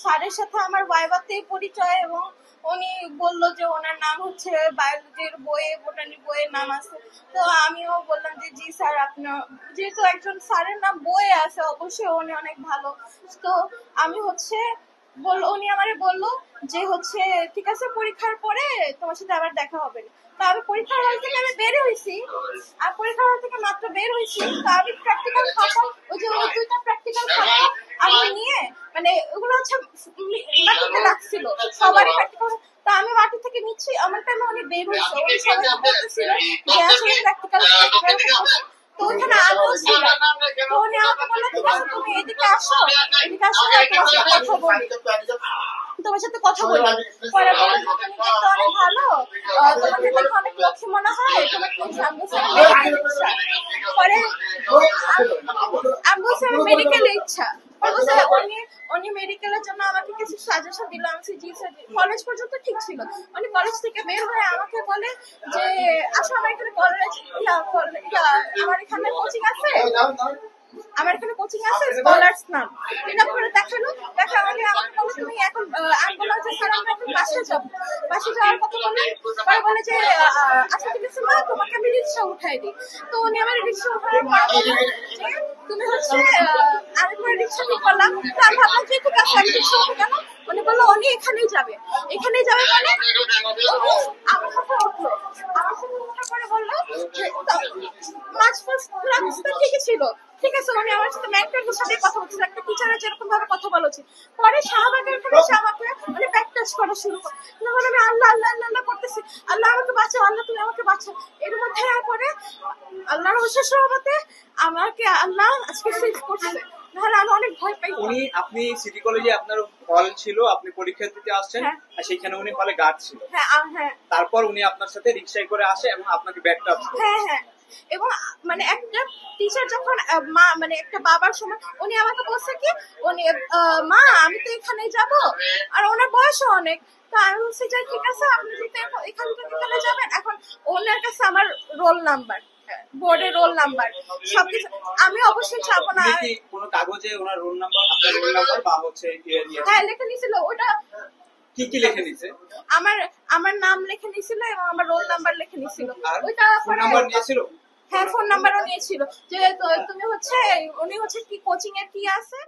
স্যারের সাথে আমার ভাইভাতেই পরিচয়, এবং উনি বললো যে ওনার নাম হচ্ছে বায়োলজির বইয়ে, বোটানি বইয়ের নাম আছে। তো আমিও বললাম যে জি স্যার, আপনার যেহেতু একজন স্যারের নাম বইয়ে আছে অবশ্যই উনি অনেক ভালো। তো আমি হচ্ছে উনি আমারে বললো যে হচ্ছে ঠিক আছে, পরীক্ষার পরে তোমার সাথে আবার দেখা হবে। তো আমি পরীক্ষার হল থেকে আমি বের হয়েছি, আর পরীক্ষার হল থেকে মাত্র বের হয়েছি, তো আমি প্র্যাকটিক্যাল খাতা, ওই যে ওই দুইটা প্র্যাকটিক্যাল খাতা আমি নিয়ে, মানে ওগুলো হচ্ছে মাটিতে রাখছিল সবারই প্র্যাকটিক্যাল। তো আমি মাটি থেকে নিচ্ছি, আমার টাইমে উনি বের হয়েছে, উনি সবাইকে বলতেছিল যে আসলে প্র্যাকটিক্যাল। তো ওখানে আমিও ছিলাম। তো উনি আমাকে বললো ঠিক আছে তুমি এদিকে আসো, এদিকে আসো, তোমার সাথে কথা বলি। পরে বললো যে তুমি দেখতে অনেক ভালো, তোমাকে দেখে অনেক লক্ষ্মী মনে হয়, তোমার কি আম্বু স্যার মেডিকেল ইচ্ছা? পরে আম্বু স্যার মেডিকেল ইচ্ছা, উনি উনি মেডিকেলের জন্য আমাকে কিছু সাজেশন দিল। আমি জি স্যার। কলেজ পর্যন্ত ঠিক ছিল, উনি কলেজ থেকে বের হয়ে আমাকে বলে যে আসো আমার এখানে কলেজ, আমার এখানে কোচিং আছে, আমার এখানে কোচিং আছে স্কলার্স নাম। এটা করে দেখালো, দেখা আমাকে বলে তুমি এখন, আমি বললাম যে স্যার আমরা এখন বাসে যাবো। বাসে যাওয়ার কথা বলে পরে বলে যে আচ্ছা ঠিক আছে মা, তোমাকে আমি রিক্সা উঠাই দিই। তো উনি আমার রিক্সা উঠানোর পর বললেন যে তুমি হচ্ছে, আমি পরে রিক্সা ঠিক করলাম। তো আমি ভাবলাম যে ঠিক আছে আমি রিক্সা উঠে কেন, উনি বললো উনি এখানেই যাবে, এখানেই যাবে মানে উনি আমার সাথে উঠলো। আমার সাথে উঠার পরে বললো যে মাঝ রাস্তা ঠিকই ছিল, ঠিক আছে। উনি আমার সাথে মেন্টরের সাথে কথা বলছিল, একটা টিচারের যেরকম ভাবে কথা বলেছে। পরে শাহবাগের এখানে এসে আমাকে মানে ব্যাক টাচ করা শুরু করে, তখন আমি আল্লাহ আল্লাহ আল্লাহ আল্লাহ করতেছি, আল্লাহ আমাকে বাঁচাও, আল্লাহ তুমি আমাকে বাঁচাও। এর মধ্যে পরে আল্লাহর অশেষ রহমতে আমাকে আল্লাহ আজকে সেভ করছে, নাহলে আমি অনেক ভয় পাই। আপনি সিটি কলেজে আপনার হল ছিল, আপনি পরীক্ষা দিতে আসছেন, আর সেখানে উনি হলে গার্ড ছিল। হ্যাঁ হ্যাঁ। তারপর উনি আপনার সাথে রিকশায় করে আসে এবং আপনাকে ব্যাক টাচ করে। হ্যাঁ হ্যাঁ। এবং মানে একটা টিচার যখন মা মানে একটা বাবার সময় উনি আমাকে বলছে কি, উনি মা আমি তো এখানে যাব, আর ওনার বয়সও অনেক। তো আমি বলছি যে ঠিক আছে আপনি যদি এখান থেকে এখানে যাবেন, এখন ওনার কাছে আমার রোল নাম্বার, বোর্ডের রোল নাম্বার সবকিছু, আমি অবশ্যই যাবো না। কোনো কাগজে ওনার রোল নাম্বার, আপনার রোল নাম্বার বা হচ্ছে হ্যাঁ লেখা নিয়েছিল, ওটা কি কি লিখে নিছে? আমার আমার নাম লিখে নিয়েছিল এবং আমার রোল নাম্বার লিখে নিয়েছিল। ওইটা ফোন নাম্বার নিয়েছিল? হ্যাঁ ফোন নাম্বারও নিয়েছিল, যে তুমি হচ্ছে উনি হচ্ছে কি কোচিং এর কি আছে।